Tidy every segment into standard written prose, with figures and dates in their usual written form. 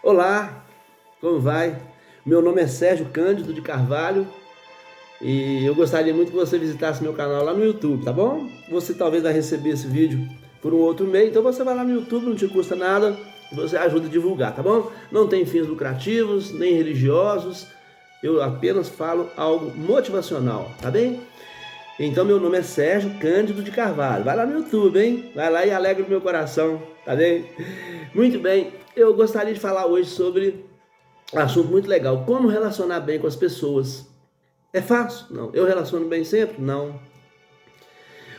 Olá, como vai? Meu nome é Sérgio Cândido de Carvalho e eu gostaria muito que você visitasse meu canal lá no YouTube, tá bom? Você talvez vai receber esse vídeo por um outro meio, então você vai lá no YouTube, não te custa nada, e você ajuda a divulgar, tá bom? Não tem fins lucrativos, nem religiosos, eu apenas falo algo motivacional, tá bem? Então meu nome é Sérgio Cândido de Carvalho, vai lá no YouTube, hein? Vai lá e alegra o meu coração, tá bem? Muito bem, eu gostaria de falar hoje sobre um assunto muito legal, como relacionar bem com as pessoas. É fácil? Não. Eu relaciono bem sempre? Não.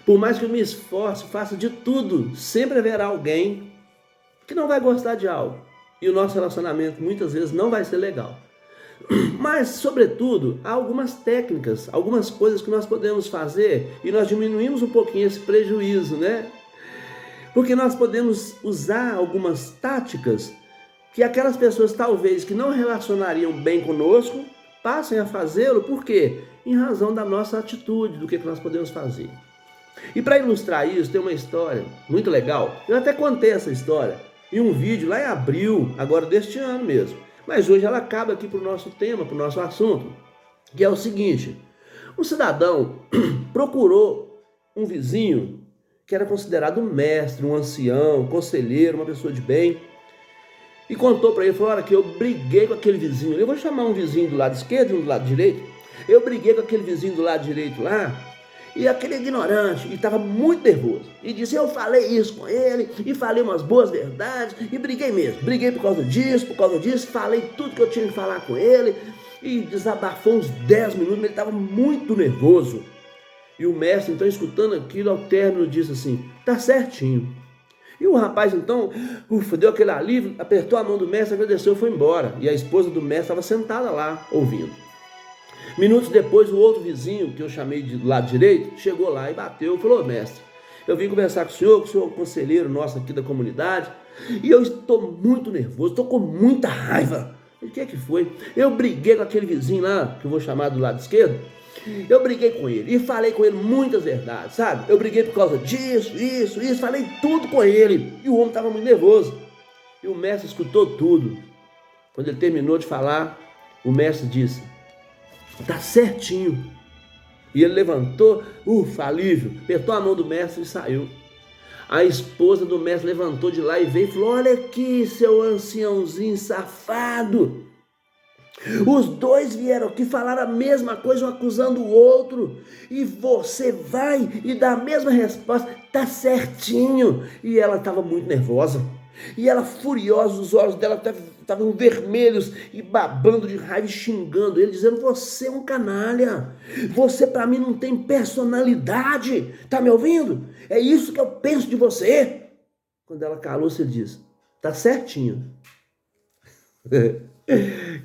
Por mais que eu me esforce, faça de tudo, sempre haverá alguém que não vai gostar de algo. E o nosso relacionamento muitas vezes não vai ser legal. Mas, sobretudo, há algumas técnicas, algumas coisas que nós podemos fazer e nós diminuímos um pouquinho esse prejuízo, né? Porque nós podemos usar algumas táticas que aquelas pessoas talvez que não relacionariam bem conosco passem a fazê-lo, por quê? Em razão da nossa atitude, do que nós podemos fazer. E para ilustrar isso, tem uma história muito legal. Eu até contei essa história em um vídeo lá em abril, agora deste ano mesmo. Mas hoje ela acaba aqui para o nosso tema, para o nosso assunto, que é o seguinte: um cidadão procurou um vizinho que era considerado um mestre, um ancião, um conselheiro, uma pessoa de bem, e contou para ele, falou: olha, que eu briguei com aquele vizinho, eu vou chamar um vizinho do lado esquerdo e um do lado direito, eu briguei com aquele vizinho do lado direito lá, e aquele ignorante, e estava muito nervoso, e disse: eu falei isso com ele, e falei umas boas verdades, e briguei mesmo, briguei por causa disso, falei tudo que eu tinha que falar com ele, e desabafou uns 10 minutos, mas ele estava muito nervoso. E o mestre, então, escutando aquilo, ao término, disse assim: tá certinho. E o rapaz, então, deu aquele alívio, apertou a mão do mestre, agradeceu e foi embora. E a esposa do mestre estava sentada lá, ouvindo. Minutos depois, o outro vizinho, que eu chamei de lado direito, chegou lá e bateu e falou: mestre, eu vim conversar com o senhor é um conselheiro nosso aqui da comunidade, e eu estou muito nervoso, estou com muita raiva. O que é que foi? Eu briguei com aquele vizinho lá, que eu vou chamar do lado esquerdo. Eu briguei com ele e falei com ele muitas verdades, sabe? Eu briguei por causa disso, isso, falei tudo com ele. E o homem estava muito nervoso. E o mestre escutou tudo. Quando ele terminou de falar, o mestre disse: tá certinho. E ele levantou, alívio, apertou a mão do mestre e saiu. A esposa do mestre levantou de lá e veio e falou: olha aqui, seu anciãozinho safado. Os dois vieram aqui falar a mesma coisa, um acusando o outro, e você vai e dá a mesma resposta, tá certinho. E ela estava muito nervosa, e ela furiosa, os olhos dela estavam vermelhos e babando de raiva e xingando ele, dizendo: você é um canalha, você para mim não tem personalidade, tá me ouvindo? É isso que eu penso de você. Quando ela calou-se, ele disse: tá certinho.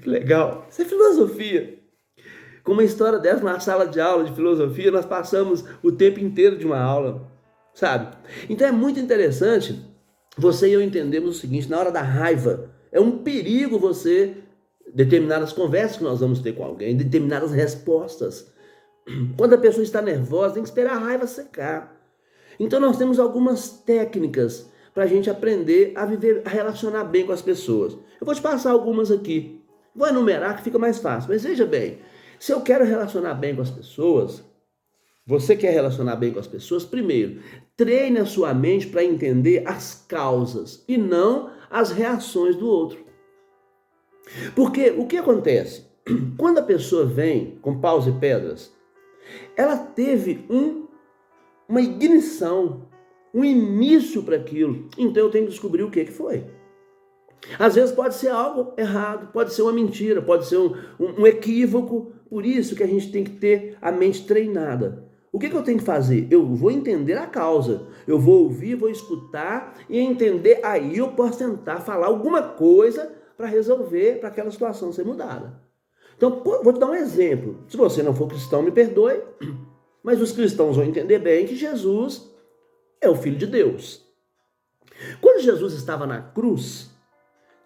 Que legal, isso é filosofia. Com uma história dessa, na sala de aula de filosofia, nós passamos o tempo inteiro de uma aula, sabe? Então é muito interessante você e eu entendermos o seguinte: na hora da raiva, é um perigo você determinadas conversas que nós vamos ter com alguém, determinadas respostas. Quando a pessoa está nervosa, tem que esperar a raiva secar. Então nós temos algumas técnicas para a gente aprender a viver, a relacionar bem com as pessoas. Eu vou te passar algumas aqui. Vou enumerar que fica mais fácil. Mas veja bem, se eu quero relacionar bem com as pessoas, você quer relacionar bem com as pessoas, primeiro, treine a sua mente para entender as causas e não as reações do outro. Porque o que acontece? Quando a pessoa vem com paus e pedras, ela teve uma ignição, um início para aquilo. Então eu tenho que descobrir o que foi. Às vezes pode ser algo errado, pode ser uma mentira, pode ser um equívoco. Por isso que a gente tem que ter a mente treinada. O que eu tenho que fazer? Eu vou entender a causa. Eu vou ouvir, vou escutar e entender. Aí eu posso tentar falar alguma coisa para resolver, para aquela situação ser mudada. Então, vou te dar um exemplo. Se você não for cristão, me perdoe, mas os cristãos vão entender bem que Jesus é o Filho de Deus. Quando Jesus estava na cruz,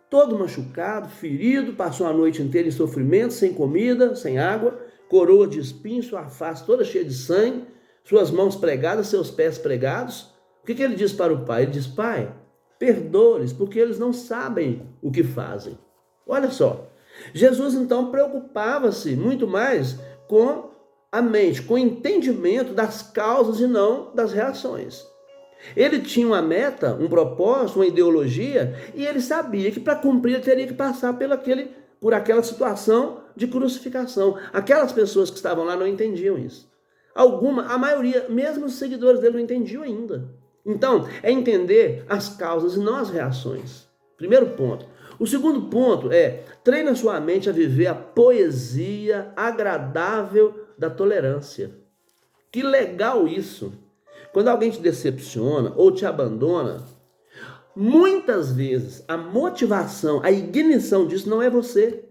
todo machucado, ferido, passou a noite inteira em sofrimento, sem comida, sem água, coroa de espinhos, sua face toda cheia de sangue, suas mãos pregadas, seus pés pregados. O que ele diz para o Pai? Ele diz: Pai, perdoe-lhes, porque eles não sabem o que fazem. Olha só, Jesus então preocupava-se muito mais com a mente, com o entendimento das causas e não das reações. Ele tinha uma meta, um propósito, uma ideologia, e ele sabia que para cumprir ele teria que passar por aquela situação de crucificação. Aquelas pessoas que estavam lá não entendiam isso. A maioria, mesmo os seguidores dele, não entendiam ainda. Então, é entender as causas e não as reações. Primeiro ponto. O segundo ponto é: treine a sua mente a viver a poesia agradável da tolerância. Que legal isso! Quando alguém te decepciona ou te abandona, muitas vezes a motivação, a ignição disso não é você.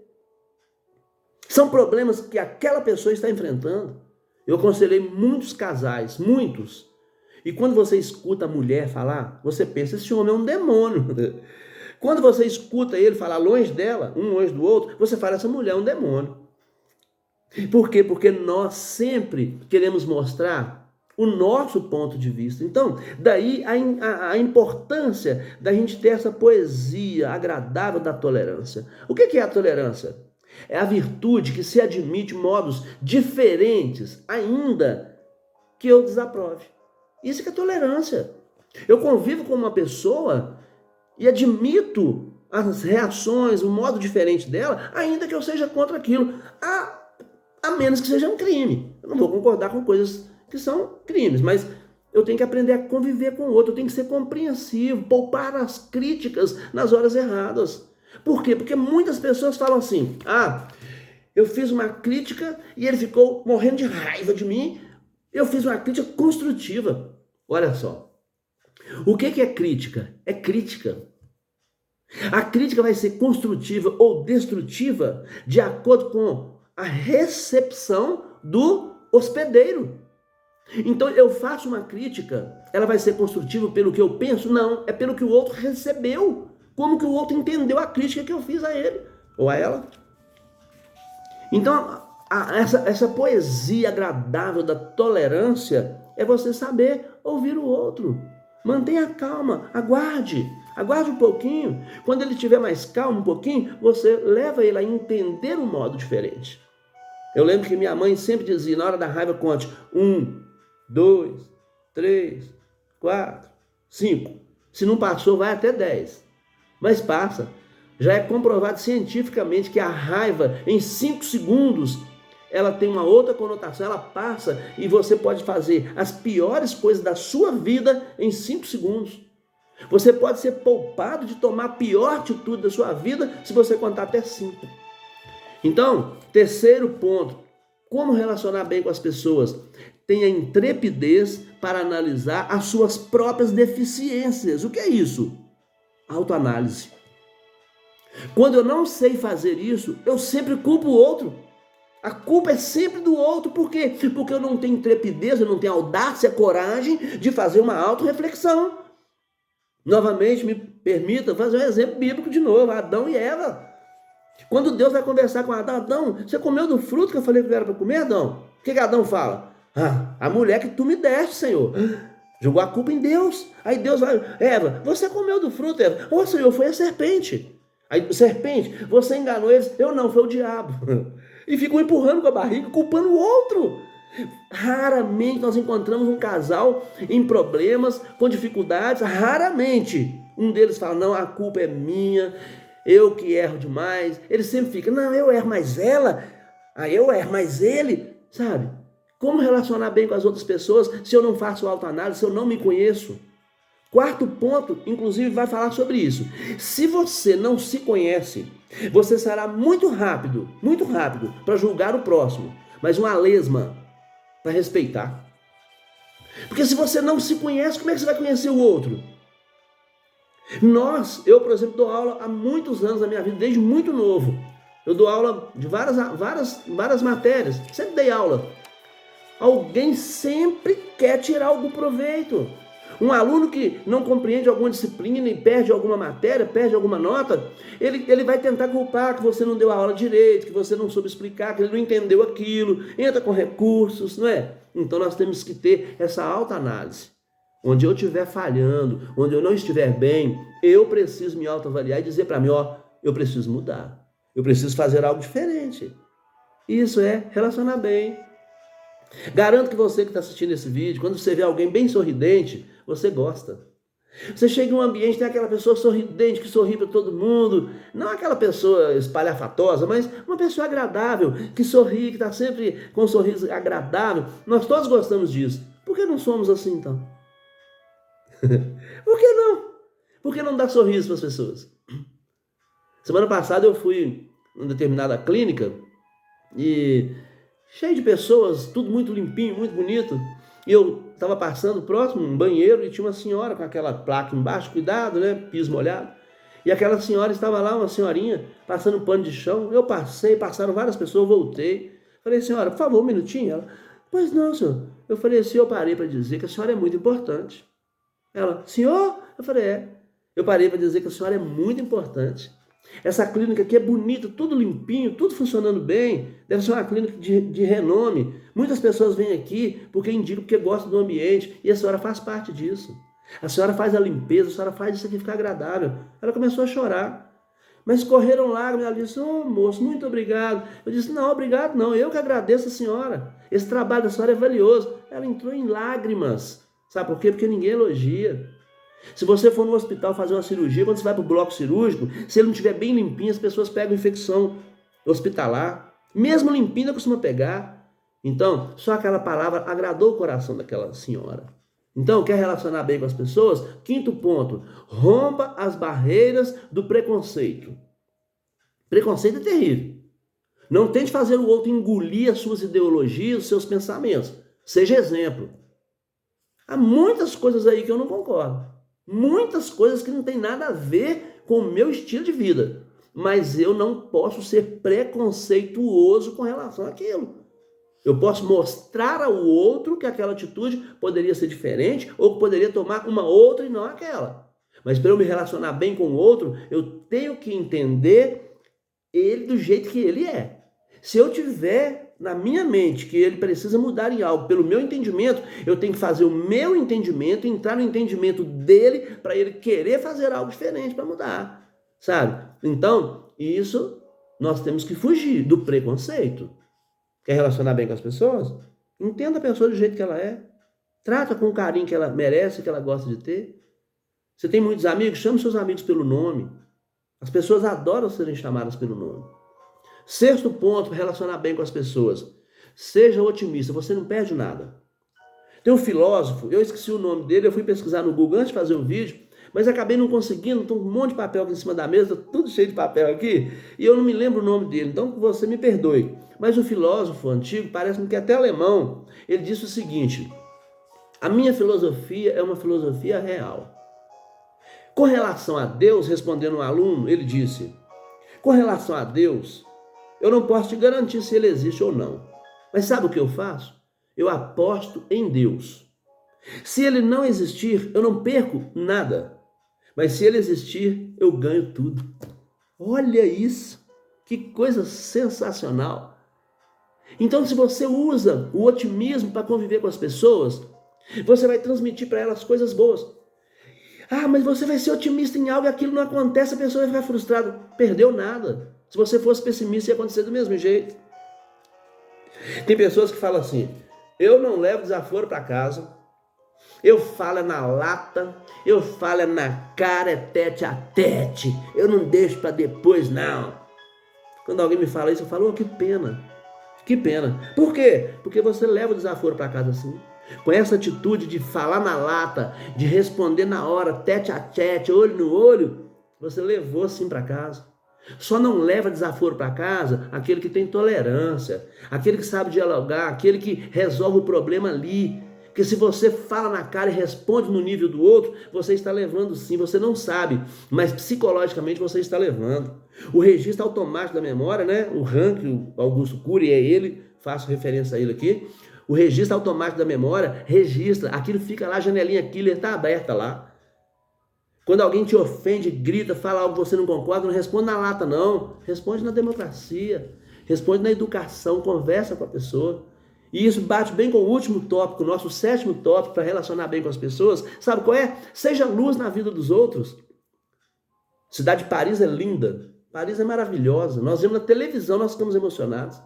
São problemas que aquela pessoa está enfrentando. Eu aconselhei muitos casais, muitos. E quando você escuta a mulher falar, você pensa, esse homem é um demônio. Quando você escuta ele falar longe dela, um longe do outro, você fala, essa mulher é um demônio. Por quê? Porque nós sempre queremos mostrar o nosso ponto de vista. Então, daí a importância da gente ter essa poesia agradável da tolerância. O que é a tolerância? É a virtude que se admite modos diferentes, ainda que eu desaprove. Isso que é tolerância. Eu convivo com uma pessoa e admito as reações, o modo diferente dela, ainda que eu seja contra aquilo, a menos que seja um crime. Eu não vou concordar com coisas que são crimes, mas eu tenho que aprender a conviver com o outro, eu tenho que ser compreensivo, poupar as críticas nas horas erradas. Por quê? Porque muitas pessoas falam assim, eu fiz uma crítica e ele ficou morrendo de raiva de mim, eu fiz uma crítica construtiva. Olha só, o que é crítica? É crítica. A crítica vai ser construtiva ou destrutiva de acordo com a recepção do hospedeiro. Então eu faço uma crítica, ela vai ser construtiva pelo que eu penso? Não, é pelo que o outro recebeu. Como que o outro entendeu a crítica que eu fiz a ele ou a ela. Então essa poesia agradável da tolerância é você saber ouvir o outro. Mantenha calma, aguarde um pouquinho. Quando ele estiver mais calmo um pouquinho, você leva ele a entender um modo diferente. Eu lembro que minha mãe sempre dizia, na hora da raiva, conte 1, 2, 3, 4, 5. Se não passou, vai até 10. Mas passa. Já é comprovado cientificamente que a raiva, em 5 segundos, ela tem uma outra conotação, ela passa e você pode fazer as piores coisas da sua vida em 5 segundos. Você pode ser poupado de tomar a pior atitude da sua vida se você contar até 5. Então, terceiro ponto, como relacionar bem com as pessoas? Tenha intrepidez para analisar as suas próprias deficiências. O que é isso? Autoanálise. Quando eu não sei fazer isso, eu sempre culpo o outro. A culpa é sempre do outro. Por quê? Porque eu não tenho intrepidez, eu não tenho audácia, coragem de fazer uma autorreflexão. Novamente, me permita fazer um exemplo bíblico de novo, Adão e Eva. Quando Deus vai conversar com Adão, você comeu do fruto que eu falei que era para comer, Adão? O que Adão fala? A mulher que tu me deste, Senhor. Jogou a culpa em Deus. Aí Deus vai, Eva, você comeu do fruto, Eva. Senhor, foi a serpente. Aí, serpente, você enganou eles. Eu não, foi o diabo. E ficam empurrando com a barriga, culpando o outro. Raramente nós encontramos um casal em problemas, com dificuldades. Raramente um deles fala, não, a culpa é minha, eu que erro demais. Ele sempre fica, não, eu erro mais ela, eu erro mais ele, sabe? Como relacionar bem com as outras pessoas se eu não faço autoanálise, se eu não me conheço? Quarto ponto, inclusive, vai falar sobre isso. Se você não se conhece, você será muito rápido para julgar o próximo, mas uma lesma para respeitar. Porque se você não se conhece, como é que você vai conhecer o outro? Eu, por exemplo, dou aula há muitos anos da minha vida, desde muito novo. Eu dou aula de várias matérias, sempre dei aula. Alguém sempre quer tirar algum proveito. Um aluno que não compreende alguma disciplina e perde alguma matéria, perde alguma nota, ele vai tentar culpar que você não deu a aula direito, que você não soube explicar, que ele não entendeu aquilo, entra com recursos, não é? Então nós temos que ter essa autoanálise. onde eu estiver falhando, onde eu não estiver bem, eu preciso me autoavaliar e dizer para mim, ó, eu preciso mudar. Eu preciso fazer algo diferente. Isso é relacionar bem. Garanto que você que está assistindo esse vídeo, quando você vê alguém bem sorridente, você gosta. Você chega em um ambiente, tem aquela pessoa sorridente, que sorri para todo mundo, não aquela pessoa espalhafatosa, mas uma pessoa agradável, que sorri, que está sempre com um sorriso agradável. Nós todos gostamos disso. Por que não somos assim, então? Por que não? Por que não dar sorriso para as pessoas? Semana passada eu fui em uma determinada clínica e cheio de pessoas, tudo muito limpinho, muito bonito. E eu estava passando próximo, um banheiro, e tinha uma senhora com aquela placa embaixo, cuidado, né? Piso molhado. E aquela senhora estava lá, uma senhorinha, passando um pano de chão. Eu passei, passaram várias pessoas, eu voltei. Falei, senhora, por favor, um minutinho. Ela, pois não, senhor. Eu falei assim, eu parei para dizer que a senhora é muito importante. Ela, senhor? Eu falei, é. Eu parei para dizer que a senhora é muito importante. Essa clínica aqui é bonita, tudo limpinho, tudo funcionando bem. Deve ser uma clínica de renome. Muitas pessoas vêm aqui porque indicam, porque gostam do ambiente. E a senhora faz parte disso. A senhora faz a limpeza, a senhora faz isso aqui ficar agradável. Ela começou a chorar. Mas correram lágrimas. Ela disse, oh, moço, muito obrigado. Eu disse, não, obrigado não. Eu que agradeço a senhora. Esse trabalho da senhora é valioso. Ela entrou em lágrimas. Sabe por quê? Porque ninguém elogia. Se você for no hospital fazer uma cirurgia, quando você vai para o bloco cirúrgico, se ele não estiver bem limpinho, as pessoas pegam infecção hospitalar. Mesmo limpinho, costuma pegar. Então, só aquela palavra agradou o coração daquela senhora. Então, quer relacionar bem com as pessoas? Quinto ponto, rompa as barreiras do preconceito. Preconceito é terrível. Não tente fazer o outro engolir as suas ideologias, os seus pensamentos. Seja exemplo. Há muitas coisas aí que eu não concordo. Muitas coisas que não tem nada a ver com o meu estilo de vida. Mas eu não posso ser preconceituoso com relação àquilo. Eu posso mostrar ao outro que aquela atitude poderia ser diferente ou que poderia tomar uma outra e não aquela. Mas para eu me relacionar bem com o outro, eu tenho que entender ele do jeito que ele é. Se eu tiver na minha mente que ele precisa mudar em algo pelo meu entendimento, eu tenho que fazer o meu entendimento, entrar no entendimento dele para ele querer fazer algo diferente para mudar, sabe? Então, isso nós temos que fugir do preconceito. Quer relacionar bem com as pessoas? Entenda a pessoa do jeito que ela é. Trata com o carinho que ela merece, que ela gosta de ter. Você tem muitos amigos? Chame seus amigos pelo nome. As pessoas adoram serem chamadas pelo nome. Sexto ponto, relacionar bem com as pessoas. Seja otimista, você não perde nada. Tem um filósofo, eu esqueci o nome dele, eu fui pesquisar no Google antes de fazer o vídeo, mas acabei não conseguindo, tem um monte de papel aqui em cima da mesa, tudo cheio de papel aqui, e eu não me lembro o nome dele, então você me perdoe. Mas o filósofo antigo, parece-me que é até alemão, ele disse o seguinte, a minha filosofia é uma filosofia real. Com relação a Deus, respondendo um aluno, ele disse, com relação a Deus, eu não posso te garantir se ele existe ou não. Mas sabe o que eu faço? Eu aposto em Deus. Se ele não existir, eu não perco nada. Mas se ele existir, eu ganho tudo. Olha isso! Que coisa sensacional! Então, se você usa o otimismo para conviver com as pessoas, você vai transmitir para elas coisas boas. Ah, mas você vai ser otimista em algo e aquilo não acontece, a pessoa vai ficar frustrada. Perdeu nada. Se você fosse pessimista, ia acontecer do mesmo jeito. Tem pessoas que falam assim, eu não levo desaforo para casa, eu falo na lata, eu falo na cara, é tete a tete, eu não deixo para depois não. Quando alguém me fala isso, eu falo, oh, que pena, que pena. Por quê? Porque você leva o desaforo para casa assim. Com essa atitude de falar na lata, de responder na hora, tete a tete, olho no olho, você levou sim para casa. Só não leva desaforo para casa aquele que tem tolerância, aquele que sabe dialogar, aquele que resolve o problema ali. Porque se você fala na cara e responde no nível do outro, você está levando sim, você não sabe, mas psicologicamente você está levando. O registro automático da memória, né? O RAM, que o Augusto Cury é ele, faço referência a ele aqui. O registro automático da memória registra, aquilo fica lá, a janelinha killer está aberta lá. Quando alguém te ofende, grita, fala algo que você não concorda, não responde na lata não, responde na democracia, responde na educação, conversa com a pessoa. E isso bate bem com o último tópico, o nosso 7º tópico para relacionar bem com as pessoas. Sabe qual é? Seja luz na vida dos outros. Cidade de Paris é linda. Paris é maravilhosa. Nós vemos na televisão, nós ficamos emocionados.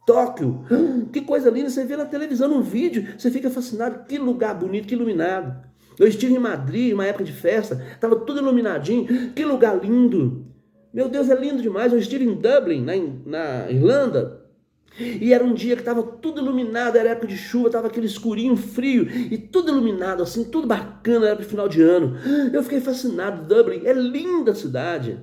Tóquio, que coisa linda. Você vê na televisão, um vídeo, você fica fascinado. Que lugar bonito, que iluminado. Eu estive em Madrid, uma época de festa, estava tudo iluminadinho. Que lugar lindo. Meu Deus, é lindo demais. Eu estive em Dublin, na Irlanda, e era um dia que estava tudo iluminado, era época de chuva, estava aquele escurinho frio, e tudo iluminado assim, tudo bacana, era para o final de ano. Eu fiquei fascinado. Dublin é linda a cidade,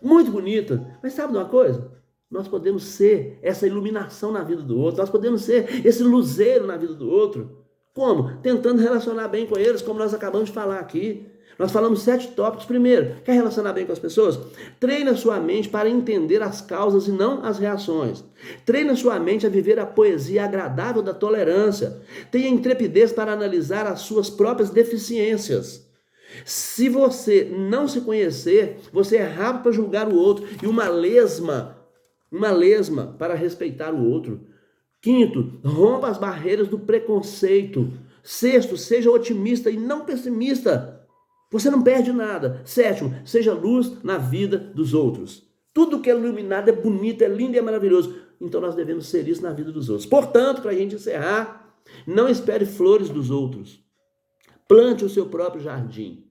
muito bonita. Mas sabe de uma coisa? Nós podemos ser essa iluminação na vida do outro, nós podemos ser esse luzeiro na vida do outro. Como? Tentando relacionar bem com eles, como nós acabamos de falar aqui. Nós falamos 7 tópicos. Primeiro, quer relacionar bem com as pessoas? Treine a sua mente para entender as causas e não as reações. Treine a sua mente a viver a poesia agradável da tolerância. Tenha intrepidez para analisar as suas próprias deficiências. Se você não se conhecer, você é rápido para julgar o outro e uma lesma para respeitar o outro. Quinto, rompa as barreiras do preconceito. Sexto, seja otimista e não pessimista. Você não perde nada. Sétimo, seja luz na vida dos outros. Tudo que é iluminado é bonito, é lindo e é maravilhoso. Então nós devemos ser isso na vida dos outros. Portanto, para a gente encerrar, não espere flores dos outros. Plante o seu próprio jardim.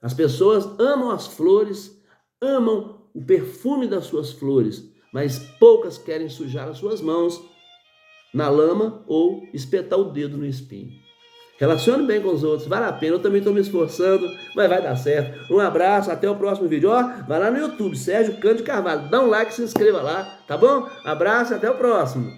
As pessoas amam as flores, amam o perfume das suas flores, mas poucas querem sujar as suas mãos na lama ou espetar o dedo no espinho. Relacione bem com os outros, vale a pena, eu também estou me esforçando, mas vai dar certo. Um abraço, até o próximo vídeo. Ó, vai lá no YouTube, Sérgio Cândido Carvalho, dá um like, se inscreva lá, tá bom? Abraço, até o próximo.